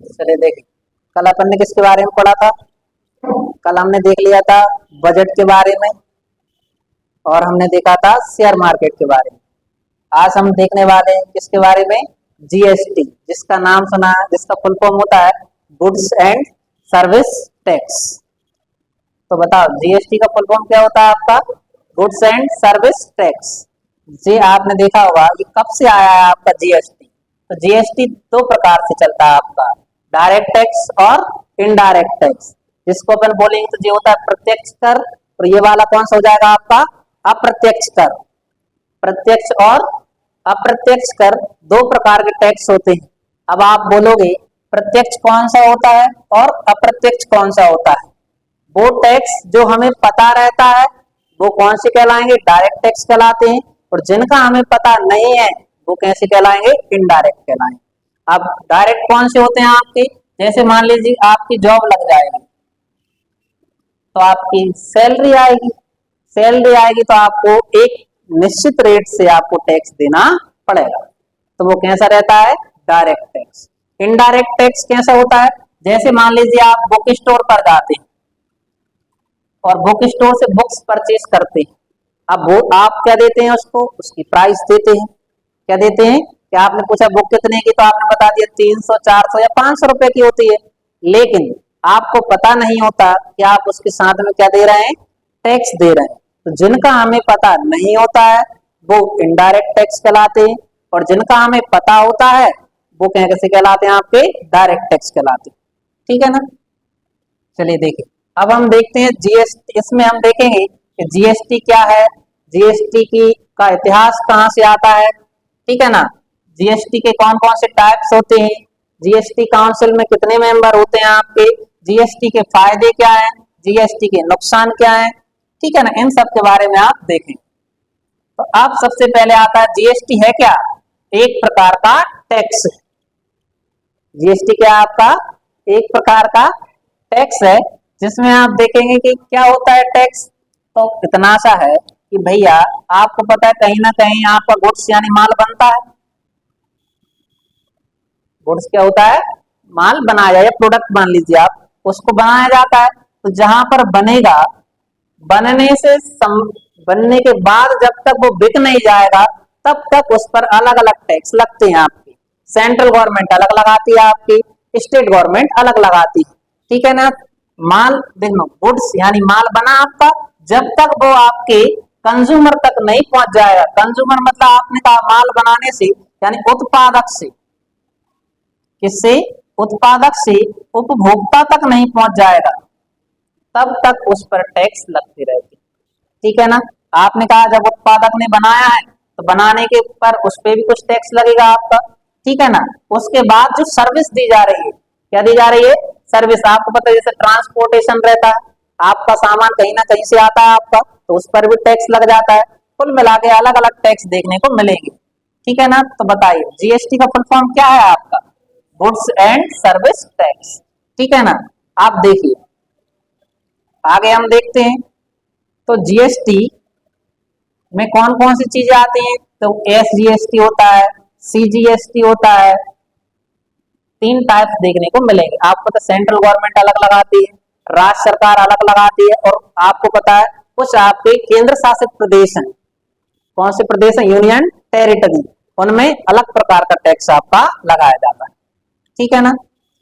चलिए देखिए, कल अपन ने किसके बारे में पढ़ा था? कल हमने देख लिया था बजट के बारे में और हमने देखा था शेयर मार्केट के बारे में। आज हम देखने वाले हैं किसके बारे में? जीएसटी, जिसका नाम सुना है, जिसका फुल फॉर्म होता है गुड्स एंड सर्विस टैक्स। तो बताओ जीएसटी का फुल फॉर्म क्या होता है आपका? Goods and service tax. जी आपने देखा होगा कि कब से आया है आपका जीएसटी। तो जीएसटी दो प्रकार से चलता है आपका, डायरेक्ट टैक्स और इनडायरेक्ट टैक्स। जिसको अपन बोलेंगे तो ये होता है प्रत्यक्ष कर, और ये वाला कौन सा हो जाएगा आपका? अप्रत्यक्ष कर। प्रत्यक्ष और अप्रत्यक्ष कर दो प्रकार के टैक्स होते हैं। अब आप बोलोगे प्रत्यक्ष कौन सा होता है और अप्रत्यक्ष कौन सा होता है? वो टैक्स जो हमें पता रहता है वो कौन से कहलाएंगे? डायरेक्ट टैक्स कहलाते हैं। और जिनका हमें पता नहीं है वो कैसे कहलाएंगे? इनडायरेक्ट कहलाएंगे। अब डायरेक्ट कौन से होते हैं आपके? जैसे मान लीजिए आपकी जॉब लग जाएगी तो आपकी सैलरी आएगी। सैलरी आएगी तो आपको एक निश्चित रेट से आपको टैक्स देना पड़ेगा। तो वो कैसा रहता है? Direct tax. इनडायरेक्ट टैक्स कैसा होता है? जैसे मान लीजिए आप बुक स्टोर पर जाते हैं और बुक स्टोर से बुक्स परचेज करते हैं। अब वो आप क्या देते हैं? उसको उसकी प्राइस देते हैं। क्या देते हैं? कि आपने पूछा बुक कितने की, तो आपने बता दिया 300, 400 या 500 रुपए की होती है। लेकिन आपको पता नहीं होता कि आप उसके साथ में क्या दे रहे हैं? टैक्स दे रहे हैं। तो जिनका हमें पता नहीं होता है वो इनडायरेक्ट टैक्स कहलाते हैं, और जिनका हमें पता होता है वो कैसे कहलाते हैं? आपके डायरेक्ट टैक्स कहलाते हैं। ठीक है ना? चलिए देखिए, अब हम देखते हैं जीएसटी। इसमें हम देखेंगे कि जीएसटी क्या है, जीएसटी की का इतिहास कहाँ से आता है। ठीक है ना? जीएसटी के कौन कौन से टाइप्स होते हैं, जीएसटी काउंसिल में कितने मेंबर होते हैं आपके, जीएसटी के फायदे क्या हैं, जीएसटी के नुकसान क्या हैं। ठीक है ना? इन सब के बारे में आप देखें। तो अब सबसे पहले आता है जीएसटी है क्या? एक प्रकार का टैक्स है। जीएसटी क्या है आपका? एक प्रकार का टैक्स है, जिसमें आप देखेंगे कि क्या होता है टैक्स। तो इतना सा है कि भैया आपको पता है कहीं ना कहीं आपका गुड्स यानी माल बनता है। गुड्स क्या होता है? माल बनाया जाए, प्रोडक्ट मान लीजिए आप, उसको बनाया जाता है। तो जहां पर बनेगा, बनने से बनने के बाद जब तक वो बिक नहीं जाएगा तब तक उस पर अलग अलग टैक्स लगते हैं आपकी। सेंट्रल गवर्नमेंट अलग लगाती है, आपकी स्टेट गवर्नमेंट अलग लगाती है। ठीक है ना? माल देखो, गुड्स यानी माल बना आपका, जब तक वो आपके कंज्यूमर तक नहीं पहुंच जाएगा। कंज्यूमर मतलब आपने कहा माल बनाने से यानी उत्पादक से, किससे? उत्पादक से उपभोक्ता तक नहीं पहुंच जाएगा तब तक उस पर टैक्स लगती रहेगी। ठीक है ना? आपने कहा जब उत्पादक ने बनाया है तो बनाने के ऊपर उस पर भी कुछ टैक्स लगेगा आपका। ठीक है ना? उसके बाद जो सर्विस दी जा रही है, क्या दी जा रही है? सर्विस। आपको पता है जैसे ट्रांसपोर्टेशन रहता है, आपका सामान कहीं ना कहीं से आता है आपका, तो उस पर भी टैक्स लग जाता है। कुल मिला के अलग अलग टैक्स देखने को मिलेंगे। ठीक है ना? तो बताइए जीएसटी का फुल फॉर्म क्या है आपका? Goods and service tax. ठीक है ना? आप देखिए आगे हम देखते हैं। तो जीएसटी में कौन कौन सी चीजें आती हैं? तो एसजीएसटी होता है, सीजीएसटी होता है। तीन टाइप्स देखने को मिलेंगे। आपको तो सेंट्रल गवर्नमेंट अलग लगाती है, राज्य सरकार अलग लगाती है, और आपको पता है कुछ आपके केंद्र शासित प्रदेश हैं। कौन से प्रदेश हैं? Union territory. उनमें अलग प्रकार का टैक्स आपका लगाया जाता है। ठीक है ना?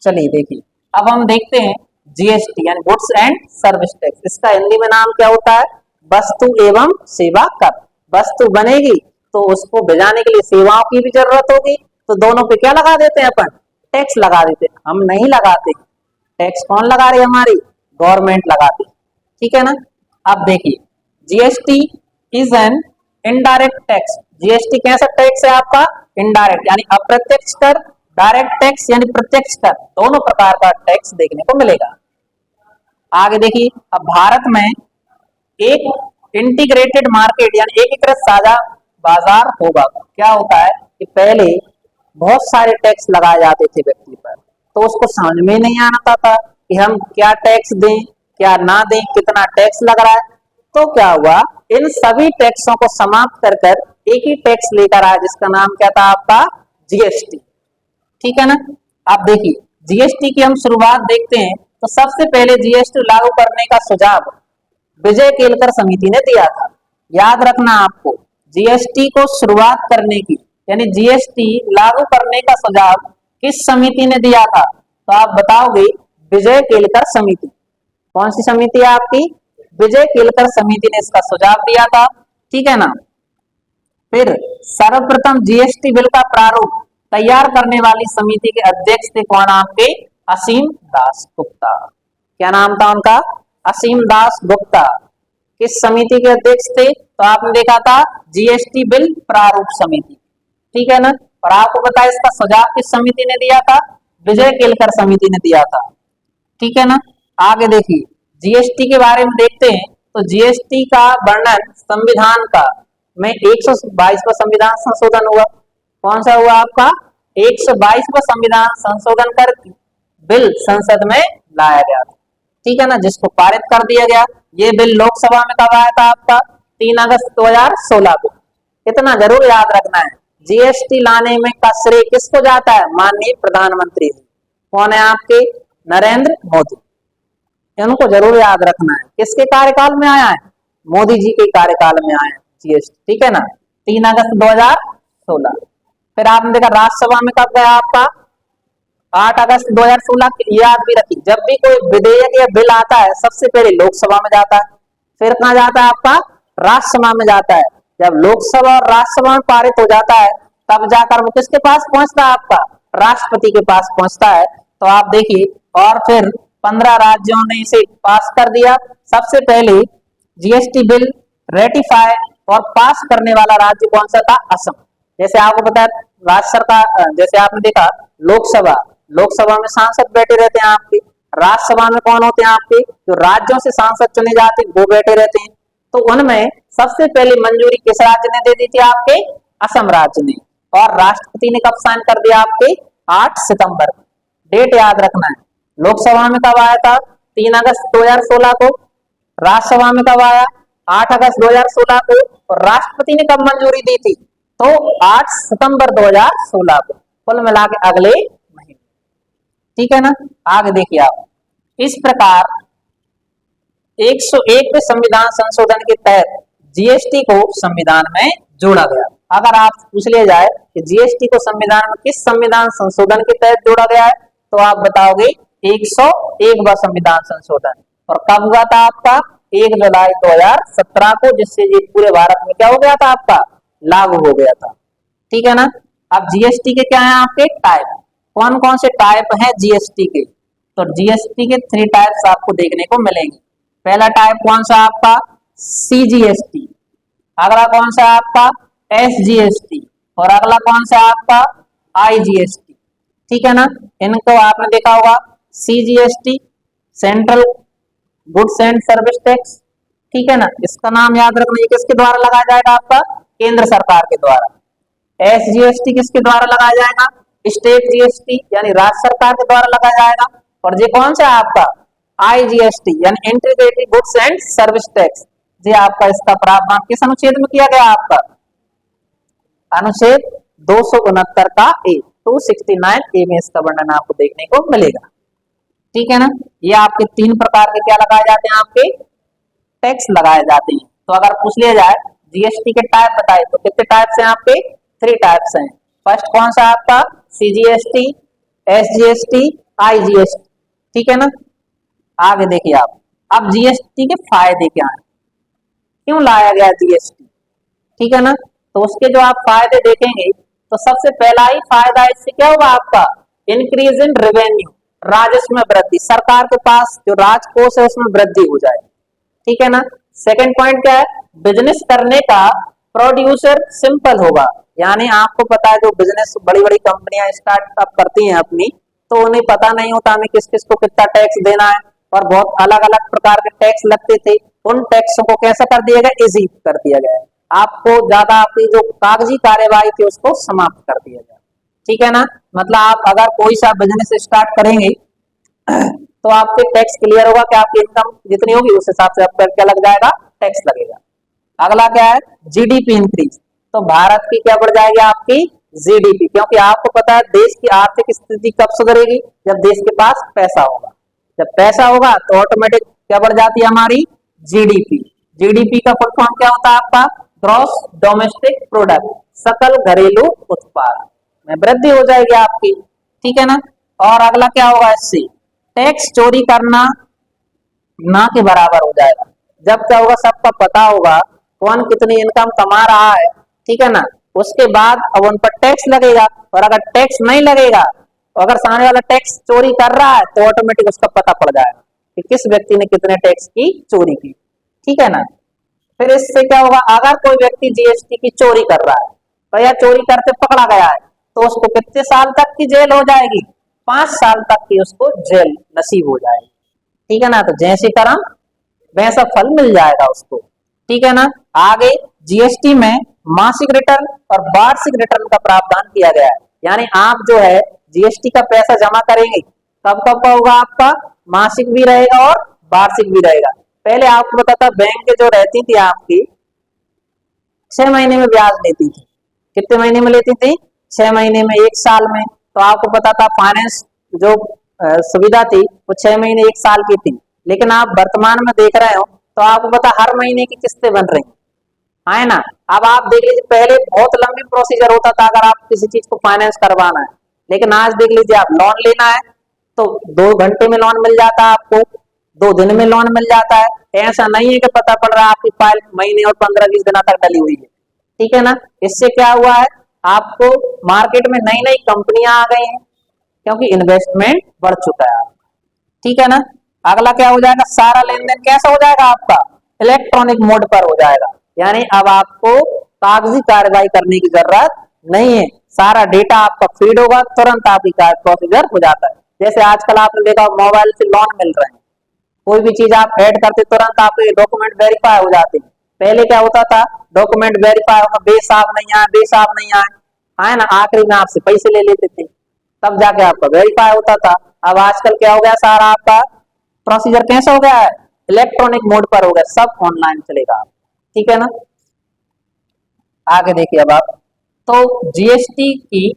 चलिए देखिए, अब हम देखते हैं जीएसटी यानी गुड्स एंड सर्विस टैक्स। इसका हिंदी में नाम क्या होता है? वस्तु एवं सेवा कर। वस्तु बनेगी तो उसको भेजाने के लिए सेवाओं की भी जरूरत होगी, तो दोनों पे क्या लगा देते हैं अपन? टैक्स लगा देते हैं। हम नहीं लगाते, टैक्स कौन लगा रही है? हमारी गवर्नमेंट लगाती। ठीक है ना? अब देखिए GST is an indirect tax. GST कैसा टैक्स है आपका? इनडायरेक्ट यानी अप्रत्यक्ष कर, डायरेक्ट टैक्स यानी प्रत्यक्ष कर, दोनों प्रकार का टैक्स देखने को मिलेगा। आगे देखिए, अब भारत में एक इंटीग्रेटेड मार्केट यानी एकीकृत साझा बाजार होगा। क्या होता है कि पहले बहुत सारे टैक्स लगाए जाते थे व्यक्ति पर, तो उसको समझ में नहीं आता था कि हम क्या टैक्स दें क्या ना दें, कितना टैक्स लग रहा है। तो क्या हुआ, इन सभी टैक्सों को समाप्त कर कर एक ही टैक्स लेकर आया जिसका नाम क्या था आपका? जीएसटी। ठीक है ना? आप देखिए जीएसटी की हम शुरुआत देखते हैं तो सबसे पहले जीएसटी लागू करने का सुझाव विजय केलकर समिति ने दिया था। याद रखना आपको, जीएसटी को शुरुआत करने की यानी जीएसटी लागू करने का सुझाव किस समिति ने दिया था? तो आप बताओगे विजय केलकर समिति। कौन सी समिति है आपकी? विजय केलकर समिति ने इसका सुझाव दिया था। ठीक है ना। फिर सर्वप्रथम जीएसटी बिल का प्रारूप तैयार करने वाली समिति के अध्यक्ष थे कौन? आपके असीम दास गुप्ता। क्या नाम था उनका? असीम दास गुप्ता। किस समिति के अध्यक्ष थे? तो आपने देखा था जीएसटी बिल प्रारूप समिति। ठीक है ना। और आपको पता है इसका सुझाव किस समिति ने दिया था? विजय केलकर समिति ने दिया था। ठीक है ना। आगे देखिए, जीएसटी के बारे में देखते हैं तो जीएसटी का वर्णन संविधान का में 122वां संविधान संशोधन हुआ। कौन सा हुआ आपका? 122वां संविधान संशोधन कर बिल संसद में लाया गया था। ठीक है ना, जिसको पारित कर दिया गया। ये बिल लोकसभा में कब आया था आपका? 3 अगस्त 2016 को। इतना जरूर याद रखना है, जीएसटी लाने में का श्रेय किसको जाता है? माननीय प्रधानमंत्री। कौन है आपके? नरेंद्र मोदी। इनको जरूर याद रखना है। किसके कार्यकाल में आया है? मोदी जी के कार्यकाल में आया है जीएसटी। ठीक है ना, 3 अगस्त 2016। फिर आपने देखा राज्यसभा में कब गया आपका? 8 अगस्त 2016। याद भी रखिए, जब भी कोई विधेयक या बिल आता है सबसे पहले लोकसभा में जाता है, फिर कहाँ जाता है आपका? राज्यसभा में जाता है। जब लोकसभा और राज्यसभा में पारित हो जाता है तब जाकर वो किसके पास पहुंचता है? आपका राष्ट्रपति के पास पहुंचता है। तो आप देखिए, और फिर 15 राज्यों ने इसे पास कर दिया। सबसे पहले जीएसटी बिल रेटिफाई और पास करने वाला राज्य कौन सा था? असम। जैसे आपको पता है राज्य सरकार, जैसे आपने देखा लोकसभा में सांसद बैठे रहते हैं आपके, राज्यसभा में कौन होते हैं आपके? जो राज्यों से सांसद चुने जाते हैं वो बैठे रहते हैं। तो उनमें सबसे पहले मंजूरी किस राज्य ने दे दी थी? आपके असम राज्य ने। और राष्ट्रपति ने कब साइन कर दिया? आपके 8 सितंबर। डेट याद रखना है। लोकसभा में कब आया था? 3 अगस्त 2016 को। राज्यसभा में कब आया? 8 अगस्त 2016 को। और राष्ट्रपति ने कब मंजूरी दी थी? तो 8 सितंबर 2016 को। कुल मिला के अगले महीने। ठीक है ना। आगे देखिए आप, इस प्रकार 101 संविधान संशोधन के तहत जीएसटी को संविधान में जोड़ा गया। अगर आप पूछ लिया जाए कि जीएसटी को संविधान में किस संविधान संशोधन के तहत जोड़ा गया है, तो आप बताओगे 101वां संविधान संशोधन। और कब हुआ था आपका? 1 जुलाई 2017 को, जिससे ये पूरे भारत में क्या हो गया था? आपका लागू हो गया था। ठीक है ना। अब जीएसटी के क्या है आपके? टाइप। कौन कौन से टाइप हैं जीएसटी के? तो जीएसटी के 3 टाइप्स आपको देखने को मिलेंगे। पहला टाइप कौन सा आपका? सीजीएसटी। अगला कौन सा आपका? एसजीएसटी। और अगला कौन सा आपका? आईजीएसटी। ठीक है ना। इनको आपने देखा होगा, CGST central goods and service tax. ठीक है ना, इसका नाम याद रखना। ये किसके द्वारा लगाया जाएगा? आपका केंद्र सरकार के द्वारा। एसजीएसटी किसके द्वारा लगाया जाएगा? स्टेट जीएसटी यानी राज्य सरकार के द्वारा लगाया जाएगा। और ये कौन सा आपका? आईजीएसटी यानी integrated goods and service tax. ये आपका इसका प्रावधान किस अनुच्छेद में किया गया? आपका अनुच्छेद 269 का ए, 269 ए में इसका वर्णन आपको देखने को मिलेगा। ठीक है ना। ये आपके 3 प्रकार के क्या लगाए जाते हैं? आपके टैक्स लगाए जाते हैं। तो अगर पूछ लिया जाए जीएसटी के टाइप बताए तो कितने टाइप्स हैं आपके? 3 टाइप्स हैं। फर्स्ट कौन सा आपका? CGST, SGST, IGST. ठीक है ना। आगे देखिए आप, अब जीएसटी के फायदे क्या हैं, क्यों लाया गया जीएसटी? ठीक है ना। तो उसके जो आप फायदे देखेंगे तो सबसे पहला ही फायदा इससे क्या होगा आपका? इंक्रीज इन रेवेन्यू, राजस्व में वृद्धि। सरकार के पास जो राजकोष है उसमें वृद्धि हो जाए। ठीक है ना। सेकंड पॉइंट क्या है? बिजनेस करने का प्रोड्यूसर सिंपल होगा। यानी आपको पता है जो बिजनेस बड़ी बड़ी कंपनियां स्टार्टअप करती हैं अपनी, तो उन्हें पता नहीं होता हमें किस किस को कितना टैक्स देना है, और बहुत अलग अलग प्रकार के टैक्स लगते थे। उन टैक्सों को कैसा कर दिया गया? इजी कर दिया गया। आपको ज्यादा आपकी जो कागजी कार्यवाही थी उसको समाप्त कर दिया गया। ठीक है ना। मतलब आप अगर कोई सा बिजनेस स्टार्ट करेंगे तो आपके टैक्स क्लियर होगा कि आपकी इनकम जितनी होगी उस हिसाब से आपका क्या लग जाएगा? टैक्स लगेगा। अगला क्या है? GDP increase. तो भारत की क्या बढ़ जाएगी? आपकी जीडीपी, क्योंकि आपको पता है देश की आर्थिक स्थिति कब सुधरेगी, जब देश के पास पैसा होगा। जब पैसा होगा तो ऑटोमेटिक क्या बढ़ जाती है हमारी जीडीपी। जीडीपी का फुल फॉर्म क्या होता है आपका, ग्रॉस डोमेस्टिक प्रोडक्ट, सकल घरेलू उत्पाद में वृद्धि हो जाएगी आपकी, ठीक है ना। और अगला क्या होगा, इससे टैक्स चोरी करना ना के बराबर हो जाएगा। जब क्या होगा, सबका पता होगा कौन कितनी इनकम कमा रहा है, ठीक है ना, उसके बाद अब उन पर टैक्स लगेगा। और अगर टैक्स नहीं लगेगा, तो अगर सामने वाला टैक्स चोरी कर रहा है तो ऑटोमेटिक उसका पता पड़ जाएगा कि किस व्यक्ति ने कितने टैक्स की चोरी की, ठीक है ना। फिर इससे क्या होगा, अगर कोई व्यक्ति जीएसटी की चोरी कर रहा है तो या चोरी करते पकड़ा गया है तो उसको कितने साल तक की जेल हो जाएगी, 5 साल तक की उसको जेल नसीब हो जाएगी, ठीक है ना। तो जैसे कर्म वैसा फल मिल जाएगा उसको, ठीक है ना। आगे जीएसटी में मासिक रिटर्न और वार्षिक रिटर्न का प्रावधान किया गया है, यानी आप जो है जीएसटी का पैसा जमा करेंगे कब कब का होगा आपका, मासिक भी रहेगा और वार्षिक भी रहेगा। पहले आपको पता था बैंक जो रहती थी आपकी 6 महीने में ब्याज लेती थी, कितने महीने में लेती थी, 6 महीने में, 1 साल में। तो आपको पता था फाइनेंस जो सुविधा थी वो 6 महीने 1 साल की थी, लेकिन आप वर्तमान में देख रहे हो तो आपको पता हर महीने की किस्तें बन रही है ना। अब आप देख लीजिए पहले बहुत लंबी प्रोसीजर होता था अगर आप किसी चीज को फाइनेंस करवाना है, लेकिन आज देख लीजिए आप लोन लेना है तो 2 घंटे में लोन मिल जाता है आपको, 2 दिन में लोन मिल जाता है। ऐसा नहीं है कि पता पड़ रहा है आपकी फाइल महीने और 15-20 दिन तक डली हुई है, ठीक है ना। इससे क्या हुआ है, आपको मार्केट में नई नई कंपनियां आ गई हैं क्योंकि इन्वेस्टमेंट बढ़ चुका है, ठीक है ना। अगला क्या हो जाएगा, सारा लेन देन कैसा हो जाएगा आपका, इलेक्ट्रॉनिक मोड पर हो जाएगा, यानी अब आपको कागजी कार्रवाई करने की जरूरत नहीं है, सारा डेटा आपका फीड होगा, तुरंत आपकी प्रोसीजर हो जाता है। जैसे आजकल आपने देखा मोबाइल से लोन मिल रहे हैं, कोई भी चीज आप ऐड करते तुरंत आपके डॉक्यूमेंट वेरीफाई हो जाते हैं। पहले क्या होता था, डॉक्यूमेंट वेरीफाई होगा, बेसाब नहीं आए, बेसाब नहीं आए, है ना, आखिरी में आपसे पैसे ले लेते थे, तब जाके आपका वेरीफाई होता था। अब आजकल क्या हो गया, सारा आपका प्रोसीजर कैसे हो गया है, इलेक्ट्रॉनिक मोड पर हो गया, सब ऑनलाइन चलेगा, ठीक है ना। आगे देखिए अब आप, तो जीएसटी की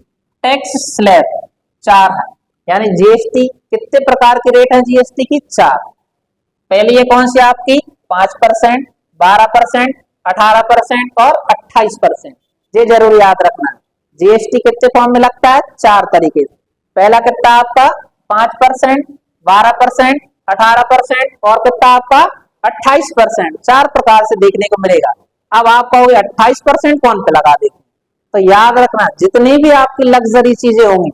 टैक्स स्लैब 4 है, यानी जीएसटी कितने प्रकार की रेट है, जीएसटी की 4। पहली है कौन सी आपकी, 5%, 12%, 18% और 28%। ये जरूर याद रखना है, जीएसटी कितने फॉर्म में लगता है, 4 तरीके से। पहला कितना आपका 5%, 12%, 18% और कितना आपका 28%, 4 प्रकार से देखने को मिलेगा। अब आप कहोगे 28% कौन पे लगा देते, तो याद रखना जितनी भी आपकी लग्जरी चीजें होंगी,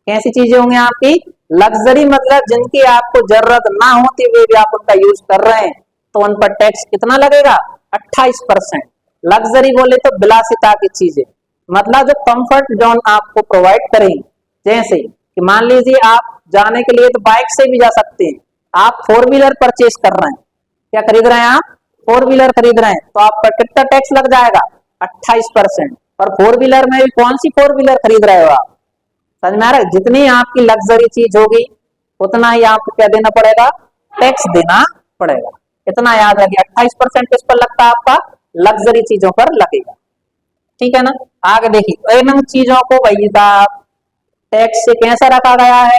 कैसी चीजें होंगी आपकी लग्जरी, मतलब जिनकी आपको जरूरत ना होती वे भी आप उनका यूज कर रहे हैं, तो उन पर टैक्स कितना लगेगा, 28%। लग्जरी बोले तो विलासिता की चीजें, मतलब जो कंफर्ट जोन आपको प्रोवाइड करेंगे, जैसे कि मान लीजिए आप जाने के लिए तो बाइक से भी जा सकते हैं, आप 4 व्हीलर परचेज कर रहे हैं, क्या खरीद रहे हैं आप, 4 व्हीलर खरीद रहे हैं, तो आप पर कितना टैक्स लग जाएगा, 28%। और 4 व्हीलर में भी कौन सी 4 व्हीलर खरीद रहे हो आप, समझ में आ रहा है, जितनी आपकी लग्जरी चीज होगी उतना ही आपको क्या देना पड़ेगा, टैक्स देना पड़ेगा। इतना याद रखिए, 28% किस पर लगता है आपका, लग्जरी चीजों पर लगेगा, ठीक है ना। आगे देखिए, इन चीजों को वही टैक्स से कैसे रखा गया है,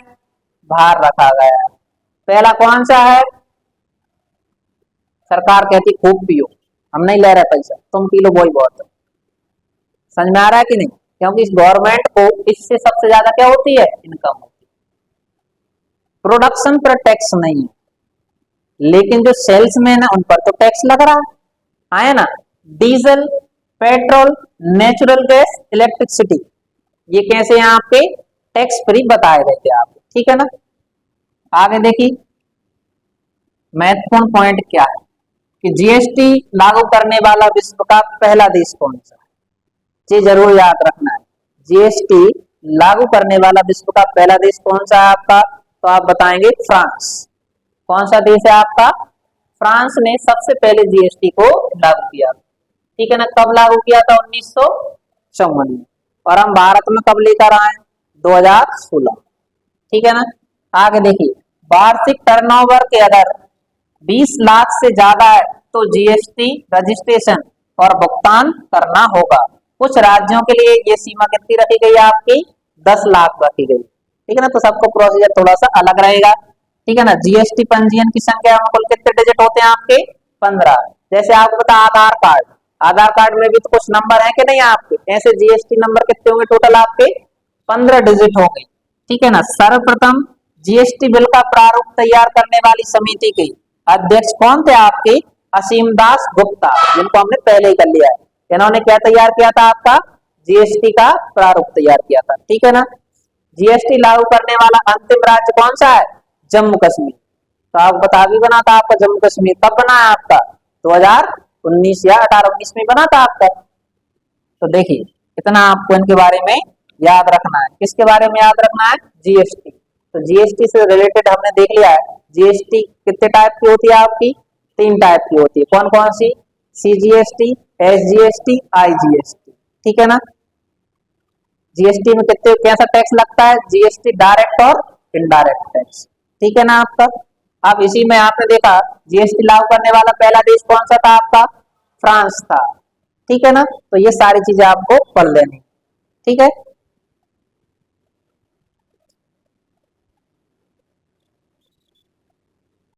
बाहर रखा गया है। पहला कौन सा है, सरकार कहती खूब पियो, हम नहीं ले रहे पैसा, तुम पी लो वही बहुत है, समझ में आ रहा है कि नहीं, क्योंकि इस गवर्नमेंट को इससे सबसे ज्यादा क्या होती है, इनकम होती है। प्रोडक्शन पर टैक्स नहीं है, लेकिन जो सेल्समैन है उन पर तो टैक्स लग रहा है ना। Diesel, petrol, natural gas, electricity, ये कैसे यहाँ पे टैक्स फ्री बताए गए थे आपको, ठीक है ना। आगे देखिए, महत्वपूर्ण पॉइंट क्या है कि जीएसटी लागू करने वाला विश्व का पहला देश कौन सा है, ये जरूर याद रखना है। जीएसटी लागू करने वाला विश्व का पहला देश कौन सा है आपका, तो आप बताएंगे फ्रांस। कौन सा देश है आपका, फ्रांस ने सबसे पहले जीएसटी को लागू किया, ठीक है ना। कब लागू किया था, 1954 में, और हम भारत में कब लेकर आए, 2016, ठीक है ना। आगे देखिए, वार्षिक टर्नओवर के अगर 20 लाख से ज्यादा है तो जीएसटी रजिस्ट्रेशन और भुगतान करना होगा। कुछ राज्यों के लिए ये सीमा कितनी रखी गई है आपकी, 10 लाख रखी गई। ठीक है ना, तो सबको प्रोसीजर थोड़ा सा अलग रहेगा। ठीक है ना, जीएसटी पंजीयन की संख्या में कुल कितने डिजिट होते हैं आपके, 15। जैसे आपको पता आधार कार्ड, आधार कार्ड में भी तो कुछ नंबर है कि नहीं आपके, ऐसे जीएसटी नंबर कितने होंगे टोटल आपके, 15 डिजिट होंगे। ठीक है ना, सर्वप्रथम जीएसटी बिल का प्रारूप तैयार करने वाली समिति के अध्यक्ष कौन थे आपके, असीम दास गुप्ता, जिनको हमने पहले ही कर लिया है। इन्होंने क्या तैयार किया था आपका, जीएसटी का प्रारूप तैयार किया था। ठीक है ना, जीएसटी लागू करने वाला अंतिम राज्य कौन सा है, जम्मू कश्मीर। तो आप बता भी बना था आपका जम्मू कश्मीर, कब बना है आपका, 2019 या 18-19 में बना था आपका। तो देखिए इतना आपको इनके बारे में याद रखना है। किसके बारे में याद रखना है, जीएसटी। तो जीएसटी से रिलेटेड हमने देख लिया है, जीएसटी कितने टाइप की होती है आपकी, 3 टाइप की होती है। कौन कौन सी, सीजीएसटी, एसजीएसटी, आईजीएसटी। ठीक है ना, जीएसटी में कितने कैसा टैक्स लगता है, जीएसटी डायरेक्ट और इनडायरेक्ट टैक्स। ठीक है ना आपका। अब इसी में आपने देखा जीएसटी लागू करने वाला पहला देश कौन सा था आपका, फ्रांस था। ठीक है ना, तो ये सारी चीजें आपको पढ़ लेनी। ठीक है।